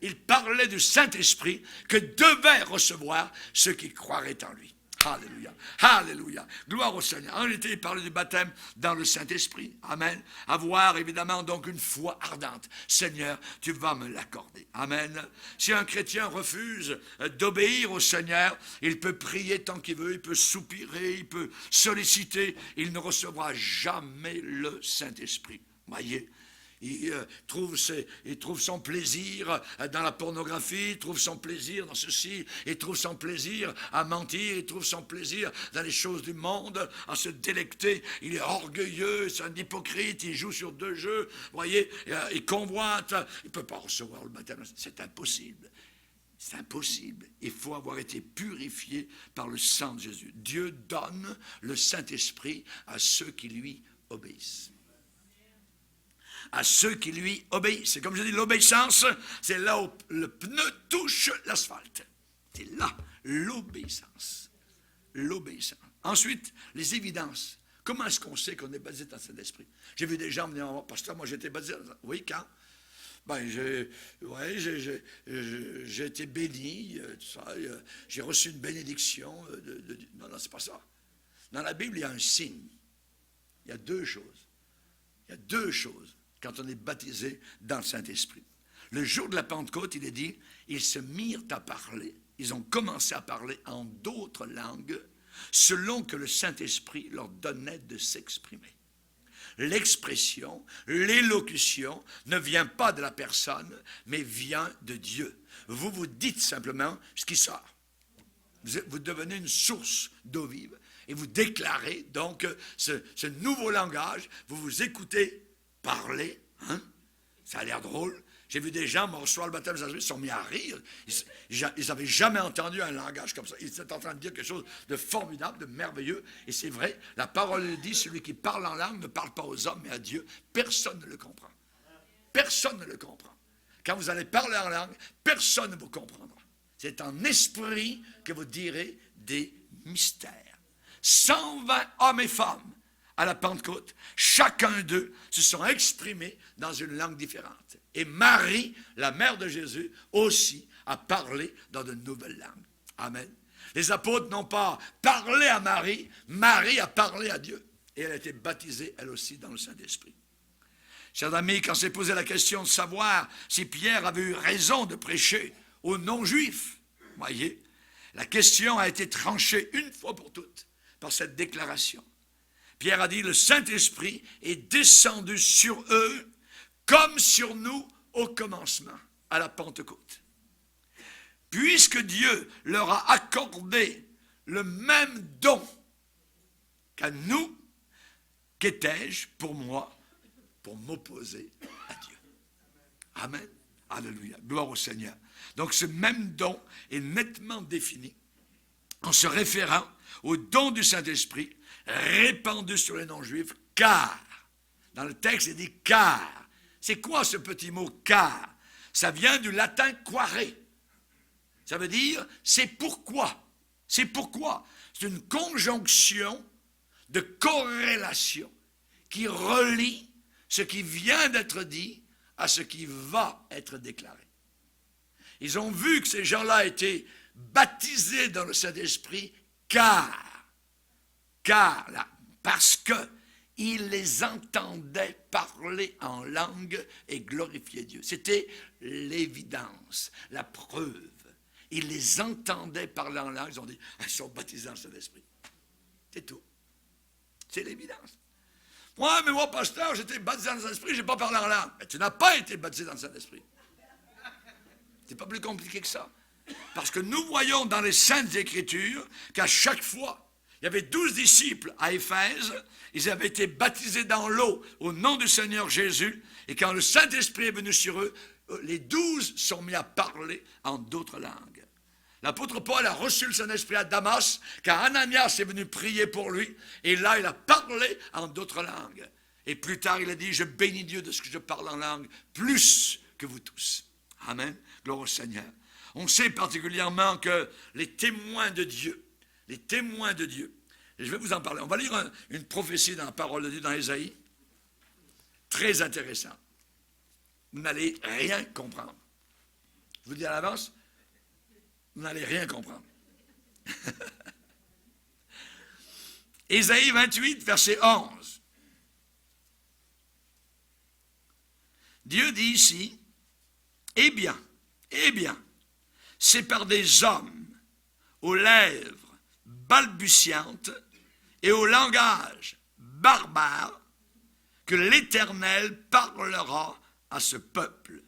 Il parlait du Saint-Esprit que devaient recevoir ceux qui croiraient en lui. Alléluia, alléluia, gloire au Seigneur. En réalité, il parlait du baptême dans le Saint-Esprit. Amen. Avoir évidemment donc une foi ardente. Seigneur, tu vas me l'accorder. Amen. Si un chrétien refuse d'obéir au Seigneur, il peut prier tant qu'il veut, il peut soupirer, il peut solliciter, il ne recevra jamais le Saint-Esprit. Voyez. Il trouve son plaisir dans la pornographie, il trouve son plaisir dans ceci, il trouve son plaisir à mentir, il trouve son plaisir dans les choses du monde, à se délecter. Il est orgueilleux, c'est un hypocrite, il joue sur deux jeux, voyez, il convoite, il ne peut pas recevoir le baptême. C'est impossible. C'est impossible. Il faut avoir été purifié par le sang de Jésus. Dieu donne le Saint-Esprit à ceux qui lui obéissent. À ceux qui lui obéissent. C'est comme je dis, l'obéissance, c'est là où le pneu touche l'asphalte. C'est là, l'obéissance. L'obéissance. Ensuite, les évidences. Comment est-ce qu'on sait qu'on est baptisé dans cet esprit? J'ai vu des gens me dire, oh, pasteur, moi j'ai été baptisé. Oui, quand? Ben, j'ai été béni, tout ça, j'ai reçu une bénédiction. Non, c'est pas ça. Dans la Bible, il y a un signe. Il y a deux choses. Il y a deux choses quand on est baptisé dans le Saint-Esprit. Le jour de la Pentecôte, il est dit, ils se mirent à parler. Ils ont commencé à parler en d'autres langues, selon que le Saint-Esprit leur donnait de s'exprimer. L'expression, l'élocution ne vient pas de la personne, mais vient de Dieu. Vous vous dites simplement ce qui sort. Vous devenez une source d'eau vive et vous déclarez donc ce nouveau langage. Vous vous écoutez parler. Hein? Ça a l'air drôle. J'ai vu des gens me recevoir le baptême de Saint-Esprit, ils se sont mis à rire. Ils n'avaient jamais entendu un langage comme ça. Ils étaient en train de dire quelque chose de formidable, de merveilleux. Et c'est vrai, la parole dit, celui qui parle en langue ne parle pas aux hommes, mais à Dieu. Personne ne le comprend. Personne ne le comprend. Quand vous allez parler en langue, personne ne vous comprendra. C'est en esprit que vous direz des mystères. 120 hommes et femmes à la Pentecôte, chacun d'eux se sont exprimés dans une langue différente. Et Marie, la mère de Jésus, aussi a parlé dans de nouvelles langues. Amen. Les apôtres n'ont pas parlé à Marie, Marie a parlé à Dieu. Et elle a été baptisée, elle aussi, dans le Saint-Esprit. Chers amis, quand s'est posé la question de savoir si Pierre avait eu raison de prêcher aux non-juifs, voyez, la question a été tranchée une fois pour toutes par cette déclaration. Pierre a dit, le Saint-Esprit est descendu sur eux comme sur nous au commencement, à la Pentecôte. Puisque Dieu leur a accordé le même don qu'à nous, qu'étais-je pour moi, pour m'opposer à Dieu. Amen. Alléluia. Gloire au Seigneur. Donc ce même don est nettement défini en se référant au don du Saint-Esprit répandu sur les non-juifs, car, dans le texte il dit car. C'est quoi ce petit mot car? Ça vient du latin quare. Ça veut dire c'est pourquoi. C'est pourquoi. C'est une conjonction de corrélation qui relie ce qui vient d'être dit à ce qui va être déclaré. Ils ont vu que ces gens-là étaient baptisés dans le Saint-Esprit parce qu'ils les entendaient parler en langue et glorifier Dieu. C'était l'évidence, la preuve. Ils les entendaient parler en langue, ils ont dit, ils sont baptisés dans le Saint-Esprit. C'est tout. C'est l'évidence. Moi, pasteur, j'étais baptisé dans le Saint-Esprit, je n'ai pas parlé en langue. Mais tu n'as pas été baptisé dans le Saint-Esprit. C'est pas plus compliqué que ça. Parce que nous voyons dans les Saintes Écritures qu'à chaque fois, il y avait 12 disciples à Éphèse, ils avaient été baptisés dans l'eau au nom du Seigneur Jésus, et quand le Saint-Esprit est venu sur eux, les 12 sont mis à parler en d'autres langues. L'apôtre Paul a reçu le Saint-Esprit à Damas, car Ananias est venu prier pour lui, et là il a parlé en d'autres langues. Et plus tard il a dit, je bénis Dieu de ce que je parle en langue, plus que vous tous. Amen. Gloire au Seigneur. On sait particulièrement que les témoins de Dieu, et je vais vous en parler, on va lire une prophétie dans la parole de Dieu dans Ésaïe, très intéressant. Vous n'allez rien comprendre. Je vous dis à l'avance, vous n'allez rien comprendre. Ésaïe 28, verset 11. Dieu dit ici, eh bien, c'est par des hommes aux lèvres balbutiantes et au langage barbare que l'Éternel parlera à ce peuple.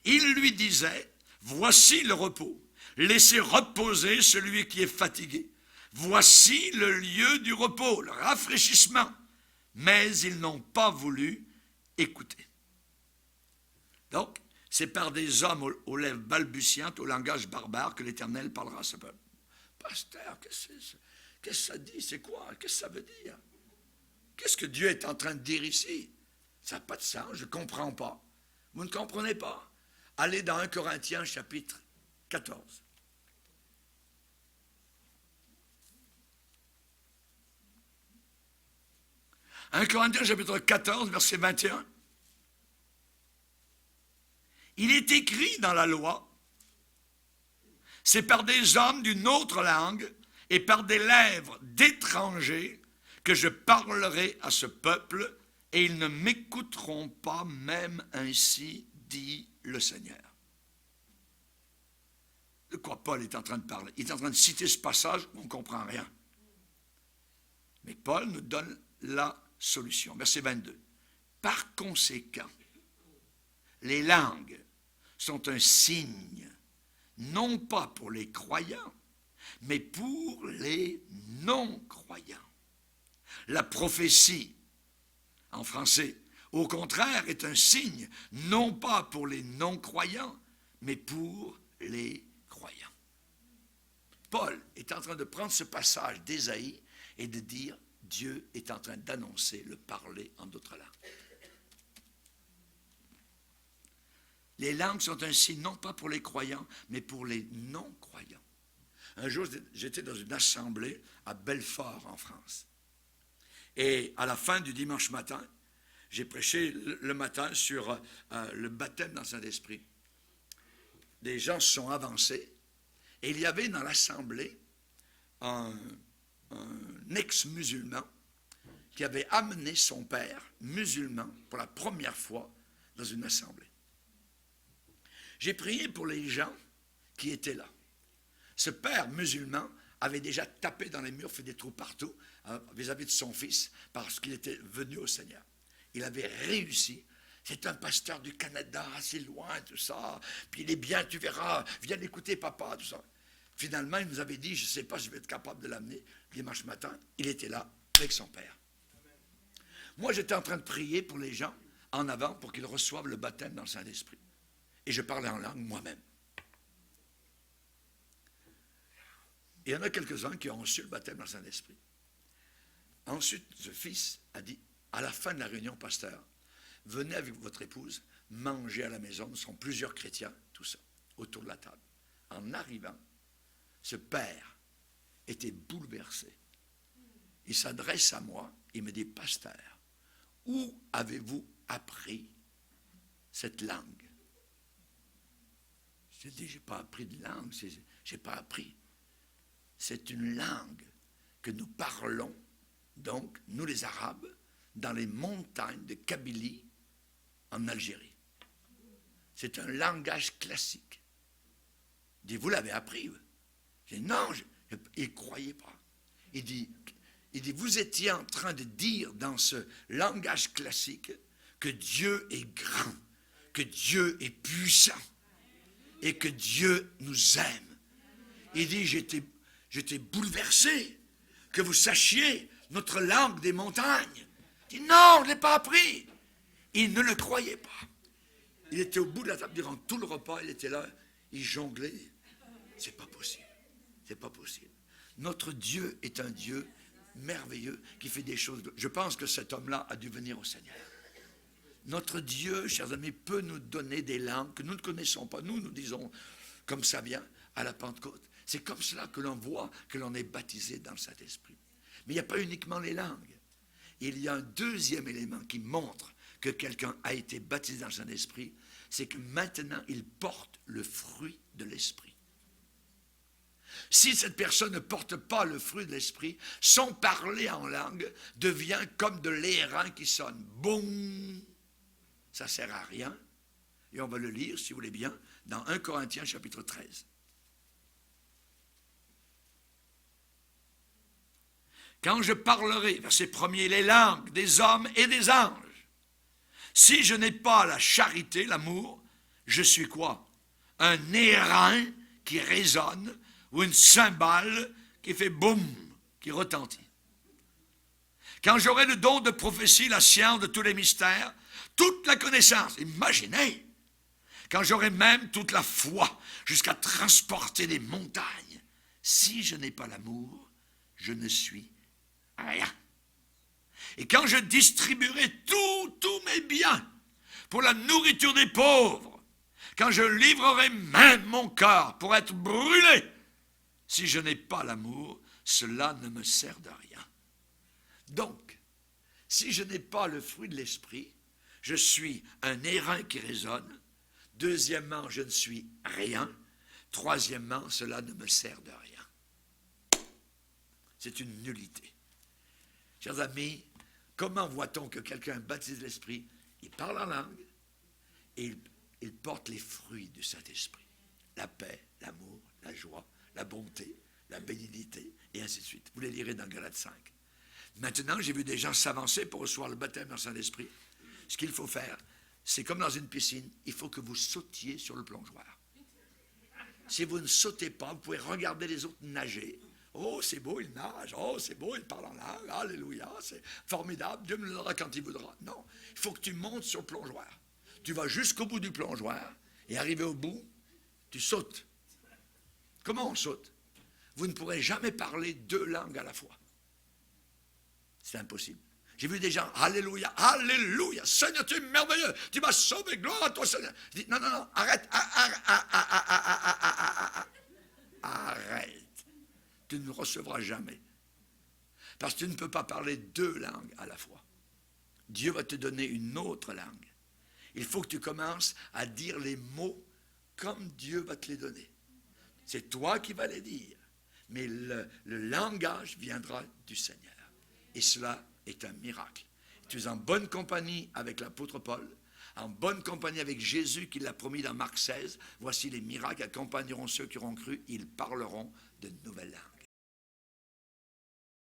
Il lui disait, voici le repos, laissez reposer celui qui est fatigué. Voici le lieu du repos, le rafraîchissement. Mais ils n'ont pas voulu écouter. Donc, c'est par des hommes aux lèvres balbutiantes, au langage barbare, que l'Éternel parlera à ce peuple. Pasteur, qu'est-ce que ça dit? C'est quoi? Qu'est-ce que ça veut dire? Qu'est-ce que Dieu est en train de dire ici? Ça n'a pas de sens, je ne comprends pas. Vous ne comprenez pas? Allez dans 1 Corinthiens chapitre 14. « 1 Corinthiens chapitre 14, verset 21. Il est écrit dans la loi, c'est par des hommes d'une autre langue et par des lèvres d'étrangers que je parlerai à ce peuple, et ils ne m'écouteront pas, même ainsi, dit le Seigneur. » De quoi Paul est en train de parler? Il est en train de citer ce passage, on ne comprend rien. Mais Paul nous donne la solution. Verset 22. Par conséquent, les langues sont un signe, non pas pour les croyants, mais pour les non-croyants. La prophétie, en français, au contraire, est un signe, non pas pour les non-croyants, mais pour les croyants. Paul est en train de prendre ce passage d'Ésaïe et de dire, Dieu est en train d'annoncer le parler en d'autres langues. Les langues sont un signe, non pas pour les croyants, mais pour les non-croyants. Un jour, j'étais dans une assemblée à Belfort, en France. Et à la fin du dimanche matin, j'ai prêché le matin sur le baptême dans le Saint-Esprit. Des gens se sont avancés et il y avait dans l'assemblée un ex-musulman qui avait amené son père musulman pour la première fois dans une assemblée. J'ai prié pour les gens qui étaient là. Ce père musulman avait déjà tapé dans les murs, fait des trous partout vis-à-vis de son fils parce qu'il était venu au Seigneur. Il avait réussi. C'est un pasteur du Canada, assez loin, tout ça. Puis il est bien, tu verras, viens écouter papa, tout ça. Finalement, il nous avait dit, je ne sais pas si je vais être capable de l'amener. Dimanche matin, il était là avec son père. Moi, j'étais en train de prier pour les gens en avant pour qu'ils reçoivent le baptême dans le Saint-Esprit. Et je parlais en langue moi-même. Il y en a quelques-uns qui ont reçu le baptême dans le Saint-Esprit. Ensuite, ce fils a dit, à la fin de la réunion, pasteur, venez avec votre épouse, manger à la maison. Nous serons plusieurs chrétiens, tout ça, autour de la table. En arrivant, ce père était bouleversé. Il s'adresse à moi, il me dit, pasteur, où avez-vous appris cette langue? Je dis, je n'ai pas appris de langue, je n'ai pas appris. C'est une langue que nous parlons, donc, nous les Arabes, dans les montagnes de Kabylie, en Algérie. C'est un langage classique. Il dit, vous l'avez appris? Je dis, non, il ne croyait pas. Il dit, vous étiez en train de dire dans ce langage classique que Dieu est grand, que Dieu est puissant et que Dieu nous aime. Il dit, j'étais bouleversé que vous sachiez notre langue des montagnes. Il dit, non, je ne l'ai pas appris. Il ne le croyait pas. Il était au bout de la table durant tout le repas, il était là, il jonglait. C'est pas possible. C'est pas possible. Notre Dieu est un Dieu merveilleux qui fait des choses. Je pense que cet homme-là a dû venir au Seigneur. Notre Dieu, chers amis, peut nous donner des langues que nous ne connaissons pas. Nous disons, comme ça vient, à la Pentecôte. C'est comme cela que l'on voit que l'on est baptisé dans le Saint-Esprit. Mais il n'y a pas uniquement les langues. Il y a un deuxième élément qui montre que quelqu'un a été baptisé dans le Saint-Esprit, c'est que maintenant, il porte le fruit de l'Esprit. Si cette personne ne porte pas le fruit de l'Esprit, son parler en langue devient comme de l'airain qui sonne. Boum! Ça ne sert à rien. Et on va le lire, si vous voulez bien, dans 1 Corinthiens chapitre 13. Quand je parlerai, verset 1er, les langues des hommes et des anges, si je n'ai pas la charité, l'amour, je suis quoi? Un airain qui résonne ou une cymbale qui fait boum, qui retentit. Quand j'aurai le don de prophétie, la science de tous les mystères, toute la connaissance, imaginez, quand j'aurai même toute la foi jusqu'à transporter les montagnes, si je n'ai pas l'amour, je ne suis rien. Et quand je distribuerai tous mes biens pour la nourriture des pauvres, quand je livrerai même mon corps pour être brûlé, si je n'ai pas l'amour, cela ne me sert de rien. Donc, si je n'ai pas le fruit de l'esprit, je suis un airain qui résonne. Deuxièmement, je ne suis rien. Troisièmement, cela ne me sert de rien. C'est une nullité. Chers amis, comment voit-on que quelqu'un baptise l'esprit? Il parle en langue et il porte les fruits du Saint-Esprit. La paix, l'amour, la joie, la bonté, la bénignité, et ainsi de suite. Vous les lirez dans Galates 5. Maintenant, j'ai vu des gens s'avancer pour recevoir le baptême dans le Saint-Esprit. Ce qu'il faut faire, c'est comme dans une piscine, il faut que vous sautiez sur le plongeoir. Si vous ne sautez pas, vous pouvez regarder les autres nager. Oh, c'est beau, il nage. Oh, c'est beau, il parle en langue. Alléluia, c'est formidable. Dieu me le donnera quand il voudra. Non, il faut que tu montes sur le plongeoir. Tu vas jusqu'au bout du plongeoir et arrivé au bout, tu sautes. Comment on saute? Vous ne pourrez jamais parler deux langues à la fois. C'est impossible. J'ai vu des gens, alléluia, alléluia, Seigneur, tu es merveilleux, tu m'as sauvé, gloire à toi, Seigneur. Je dis, non, arrête, arrête. Tu ne recevras jamais. Parce que tu ne peux pas parler 2 langues à la fois. Dieu va te donner une autre langue. Il faut que tu commences à dire les mots comme Dieu va te les donner. C'est toi qui vas les dire. Mais le langage viendra du Seigneur. Et cela est un miracle. Tu es en bonne compagnie avec l'apôtre Paul, en bonne compagnie avec Jésus qui l'a promis dans Marc 16. Voici les miracles accompagneront ceux qui auront cru, ils parleront de nouvelles langues.